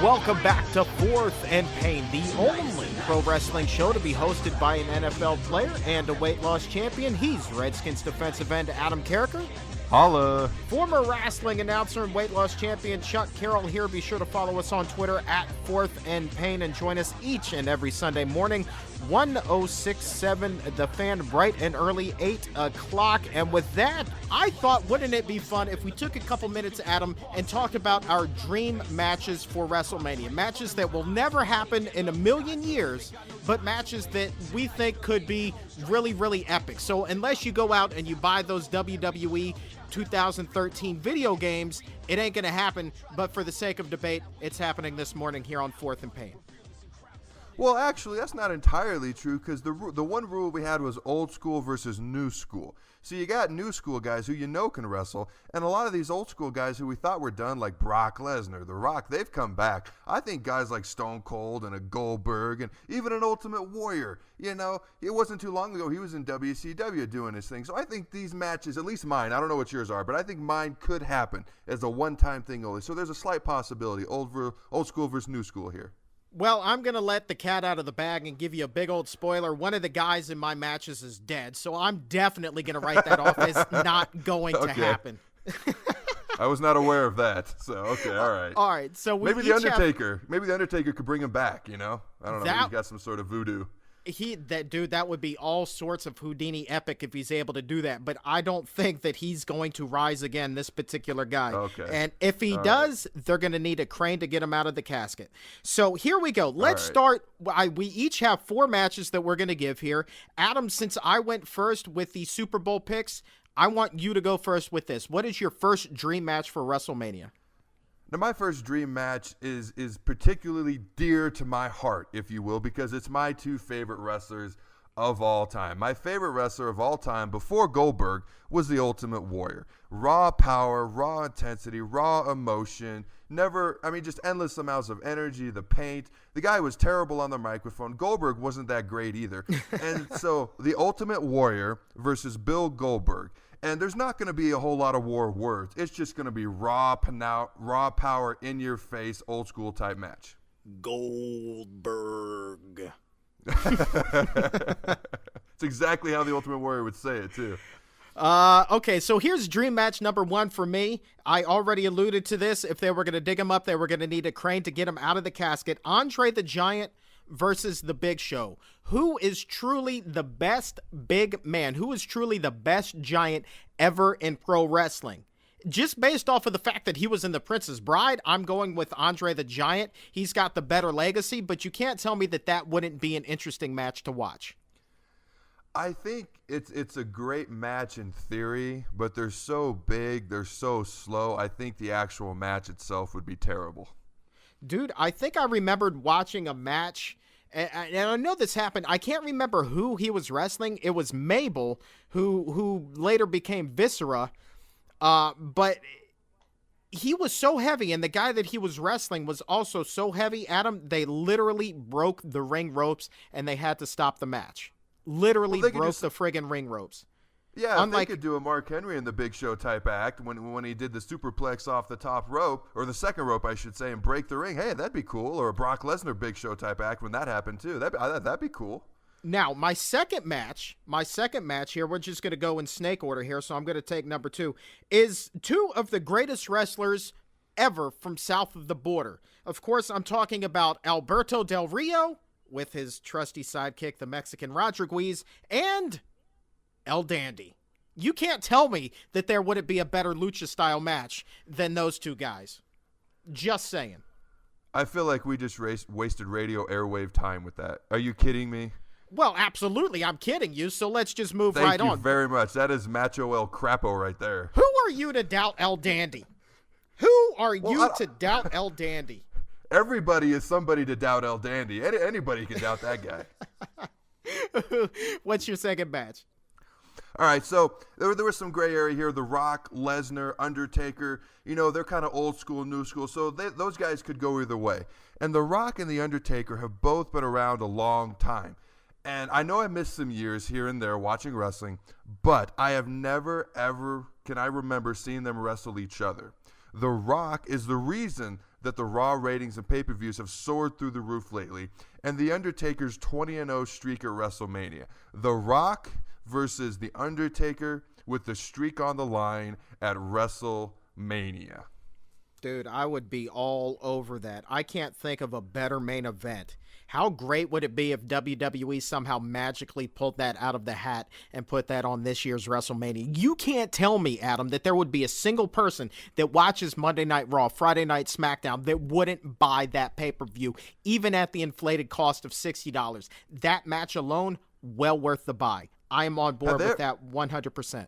Welcome back to Fourth and Pain, the only pro wrestling show to be hosted by an NFL player and a weight loss champion. He's Redskins defensive end Adam Carricker. Holla. Former wrestling announcer and weight loss champion Chuck Carroll here. Be sure to follow us on Twitter at Fourth and Pain and join us each and every Sunday morning, 1067 The Fan, bright and early, 8 o'clock. And with that, I thought, wouldn't it be fun if we took a couple minutes, Adam, and talked about our dream matches for WrestleMania. Matches that will never happen in a million years, but matches that we think could be really, really epic. So unless you go out and you buy those WWE 2013 video games, it ain't gonna happen. But for the sake of debate, it's happening this morning here on Fourth and Pain. Well, actually, that's not entirely true, because the one rule we had was old school versus new school. So you got new school guys who you know can wrestle, and a lot of these old school guys who we thought were done, like Brock Lesnar, The Rock, they've come back. I think guys like Stone Cold and a Goldberg and even an Ultimate Warrior, you know, it wasn't too long ago he was in WCW doing his thing. So I think these matches, at least mine, I don't know what yours are, but I think mine could happen as a one-time thing only. So there's a slight possibility, old school versus new school here. Well, I'm going to let the cat out of the bag and give you a big old spoiler. One of the guys in my matches is dead, so I'm definitely going to write that off as not going to happen. I was not aware of that, so okay, all right. All right, so we maybe the Undertaker could bring him back, you know? I don't know, maybe he's got some sort of voodoo. That would be all sorts of Houdini epic if he's able to do that, but I don't think that he's going to rise again, this particular guy. Okay. And if he does, they're going to need a crane to get him out of the casket. So here we go. Let's start. We each have 4 matches that we're going to give here. Adam, since I went first with the Super Bowl picks, I want you to go first with this. What is your first dream match for WrestleMania? Now, my first dream match is particularly dear to my heart, if you will, because it's my 2 favorite wrestlers of all time. My favorite wrestler of all time before Goldberg was the Ultimate Warrior. Raw power, raw intensity, raw emotion, just endless amounts of energy, the paint. The guy was terrible on the microphone. Goldberg wasn't that great either. And so the Ultimate Warrior versus Bill Goldberg. And there's not going to be a whole lot of war words. It's just going to be raw power, in your face, old school type match. Goldberg. It's exactly how the Ultimate Warrior would say it too. Okay, so here's dream match number 1 for me. I already alluded to this. If they were going to dig him up, they were going to need a crane to get him out of the casket. Andre the Giant versus the Big Show. Who is truly the best big man? Who is truly the best giant ever in pro wrestling? Just based off of the fact that he was in The Princess Bride, I'm going with Andre the Giant. He's got the better legacy, but you can't tell me that wouldn't be an interesting match to watch. I think it's a great match in theory, but they're so big, they're so slow. I think the actual match itself would be terrible. Dude, I think I remembered watching a match, and I know this happened. I can't remember who he was wrestling. It was Mabel, who later became Viscera, but he was so heavy, and the guy that he was wrestling was also so heavy, Adam, they literally broke the ring ropes, and they had to stop the match. Literally broke the friggin' ring ropes. Yeah, they could do a Mark Henry in the Big Show type act when he did the superplex off the top rope, or the second rope, I should say, and break the ring. Hey, that'd be cool. Or a Brock Lesnar Big Show type act when that happened too. That'd be cool. Now, my second match here, we're just going to go in snake order here, so I'm going to take number 2, is 2 of the greatest wrestlers ever from south of the border. Of course, I'm talking about Alberto Del Rio with his trusty sidekick, the Mexican Rodriguez, and El Dandy. You can't tell me that there wouldn't be a better lucha-style match than those 2 guys. Just saying. I feel like we just wasted radio airwave time with that. Are you kidding me? Well, absolutely. I'm kidding you, so let's just move right on. Thank you very much. That is Macho El Crapo right there. Who are you to doubt El Dandy? Who are you to doubt El Dandy? Everybody is somebody to doubt El Dandy. Anybody can doubt that guy. What's your second match? All right, so there was some gray area here. The Rock, Lesnar, Undertaker, they're kind of old school, new school. So those guys could go either way. And The Rock and The Undertaker have both been around a long time. And I know I missed some years here and there watching wrestling, but I have never, ever, can I remember seeing them wrestle each other. The Rock is the reason that the Raw ratings and pay-per-views have soared through the roof lately, and The Undertaker's 20-0 streak at WrestleMania. The Rock versus The Undertaker with the streak on the line at WrestleMania. Dude, I would be all over that. I can't think of a better main event. How great would it be if WWE somehow magically pulled that out of the hat and put that on this year's WrestleMania? You can't tell me, Adam, that there would be a single person that watches Monday Night Raw, Friday Night SmackDown that wouldn't buy that pay-per-view, even at the inflated cost of $60. That match alone, well worth the buy. I am on board with that 100%.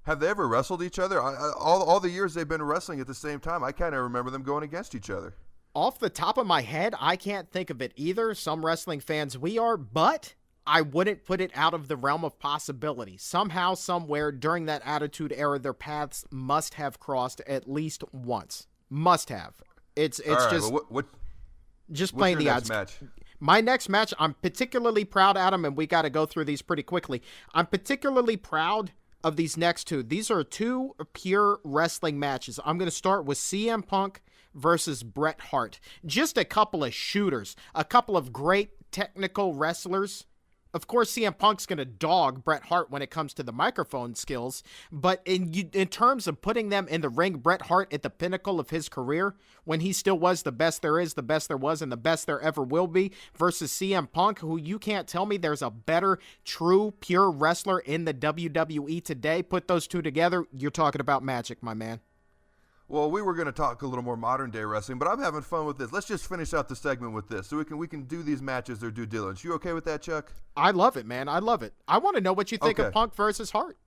Have they ever wrestled each other? All the years they've been wrestling at the same time, I kind of remember them going against each other. Off the top of my head, I can't think of it either. Some wrestling fans we are, but I wouldn't put it out of the realm of possibility. Somehow, somewhere during that Attitude Era, their paths must have crossed at least once. Must have. It's right, just well, just playing the odds. Match? My next match, I'm particularly proud, Adam, and we got to go through these pretty quickly. I'm particularly proud of these next two. These are two pure wrestling matches. I'm going to start with CM Punk versus Bret Hart. Just a couple of shooters, a couple of great technical wrestlers. Of course, CM Punk's going to dog Bret Hart when it comes to the microphone skills, but in terms of putting them in the ring, Bret Hart at the pinnacle of his career, when he still was the best there is, the best there was, and the best there ever will be, versus CM Punk, who you can't tell me there's a better, true, pure wrestler in the WWE today. Put those two together, you're talking about magic, my man. Well, we were going to talk a little more modern day wrestling, but I'm having fun with this. Let's just finish out the segment with this, so we can do these matches their due diligence. You okay with that, Chuck? I love it, man. I love it. I want to know what you think of Punk versus Hart.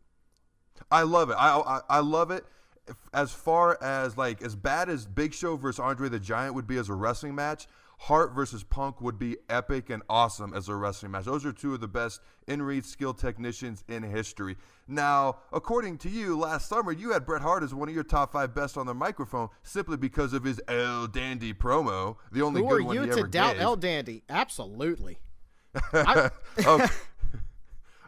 I love it. I love it. As far as like as bad as Big Show versus Andre the Giant would be as a wrestling match, Hart versus Punk would be epic and awesome as a wrestling match. Those are two of the best in-ring skill technicians in history. Now, according to you, last summer you had Bret Hart as one of your top 5 best on the microphone simply because of his El Dandy promo, the only good one he ever gave. Who are you to doubt El Dandy? Absolutely.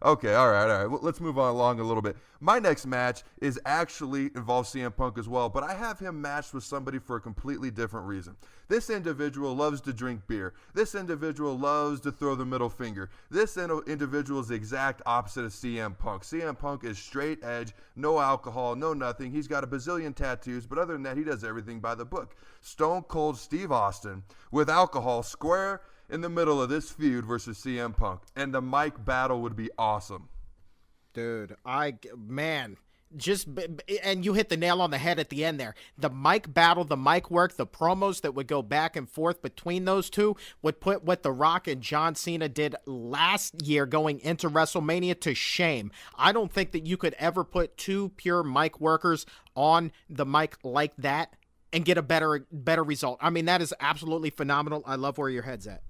Okay, all right. Well, let's move on along a little bit. My next match is actually involves CM Punk as well, but I have him matched with somebody for a completely different reason. This individual loves to drink beer. This individual loves to throw the middle finger. This individual is the exact opposite of CM Punk. CM Punk is straight edge, no alcohol, no nothing. He's got a bazillion tattoos, but other than that, he does everything by the book. Stone Cold Steve Austin with alcohol square in the middle of this feud versus CM Punk, and the mic battle would be awesome. Dude, and you hit the nail on the head at the end there. The mic battle, the mic work, the promos that would go back and forth between those two would put what The Rock and John Cena did last year going into WrestleMania to shame. I don't think that you could ever put two pure mic workers on the mic like that and get a better result. I mean, that is absolutely phenomenal. I love where your head's at.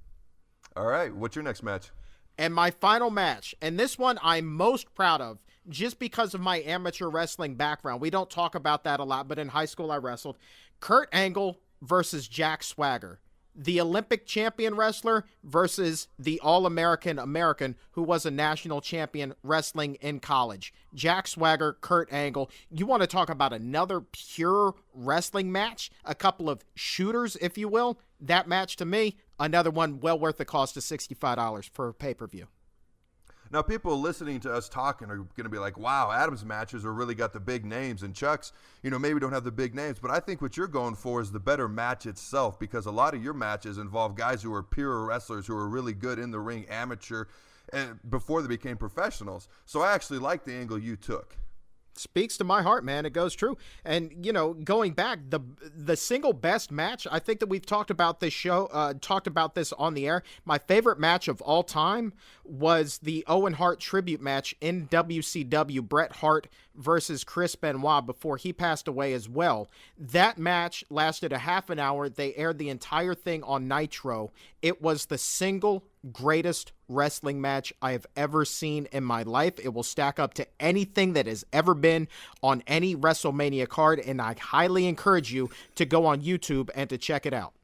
All right, what's your next match? And my final match, and this one I'm most proud of just because of my amateur wrestling background. We don't talk about that a lot, but in high school I wrestled. Kurt Angle versus Jack Swagger. The Olympic champion wrestler versus the All-American American who was a national champion wrestling in college. Jack Swagger, Kurt Angle. You want to talk about another pure wrestling match? A couple of shooters, if you will. That match to me, another one well worth the cost of $65 for a pay-per-view. Now, people listening to us talking are going to be like, wow, Adam's matches are really got the big names, and Chuck's, maybe don't have the big names. But I think what you're going for is the better match itself, because a lot of your matches involve guys who are pure wrestlers, who are really good in the ring, amateur, and before they became professionals. So I actually like the angle you took. Speaks to my heart, man. It goes true. And, going back, the single best match, I think that we've talked about this on the air. My favorite match of all time was the Owen Hart tribute match in WCW, Bret Hart versus Chris Benoit, before he passed away as well. That match lasted a half an hour. They aired the entire thing on Nitro. It was the single greatest wrestling match I have ever seen in my life. It will stack up to anything that has ever been on any WrestleMania card, and I highly encourage you to go on YouTube and to check it out.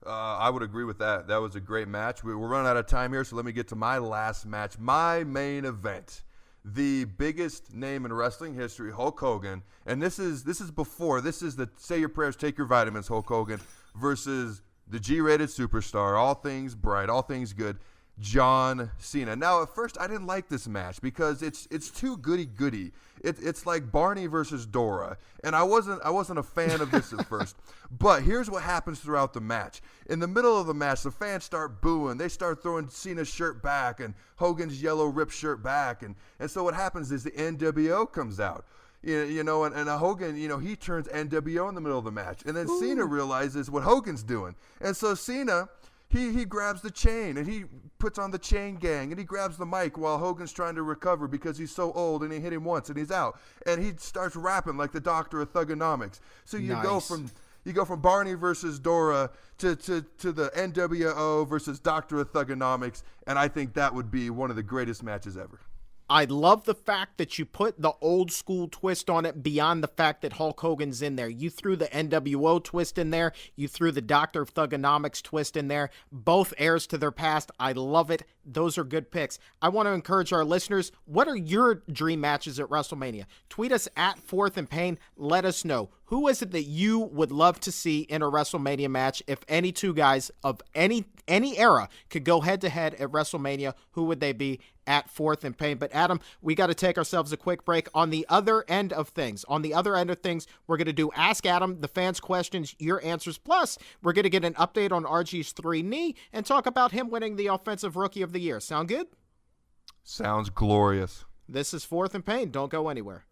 I would agree with that. That was a great match. We're running out of time here, so let me get to my last match, my main event. the biggest name in wrestling history, Hulk Hogan, and this is the say your prayers, take your vitamins, Hulk Hogan, versus the G-rated superstar, all things bright, all things good, John Cena. Now, at first, I didn't like this match because it's too goody-goody. It's like Barney versus Dora, and I wasn't a fan of this at first. But here's what happens throughout the match. In the middle of the match, the fans start booing. They start throwing Cena's shirt back and Hogan's yellow ripped shirt back, and so what happens is the NWO comes out. And Hogan, he turns NWO in the middle of the match, and then Cena realizes what Hogan's doing, and so Cena. He grabs the chain, and he puts on the chain gang, and he grabs the mic while Hogan's trying to recover because he's so old, and he hit him once, and he's out. And he starts rapping like the doctor of Thugonomics. So you go from Barney versus Dora to the NWO versus Doctor of Thugonomics, and I think that would be one of the greatest matches ever. I love the fact that you put the old school twist on it beyond the fact that Hulk Hogan's in there. You threw the NWO twist in there. You threw the Doctor of Thugonomics twist in there. Both heirs to their past. I love it. Those are good picks. I want to encourage our listeners, what are your dream matches at WrestleMania? Tweet us at Fourth and Pain. Let us know. Who is it that you would love to see in a WrestleMania match? If any two guys of any era could go head-to-head at WrestleMania, who would they be? At Fourth and Pain. But Adam, we got to take ourselves a quick break. On the other end of things, we're going to do Ask Adam, the fans' questions, your answers. Plus, we're going to get an update on RG's 3 knee and talk about him winning the Offensive Rookie of the Year. Sound good? Sounds glorious. This is Fourth and Pain. Don't go anywhere.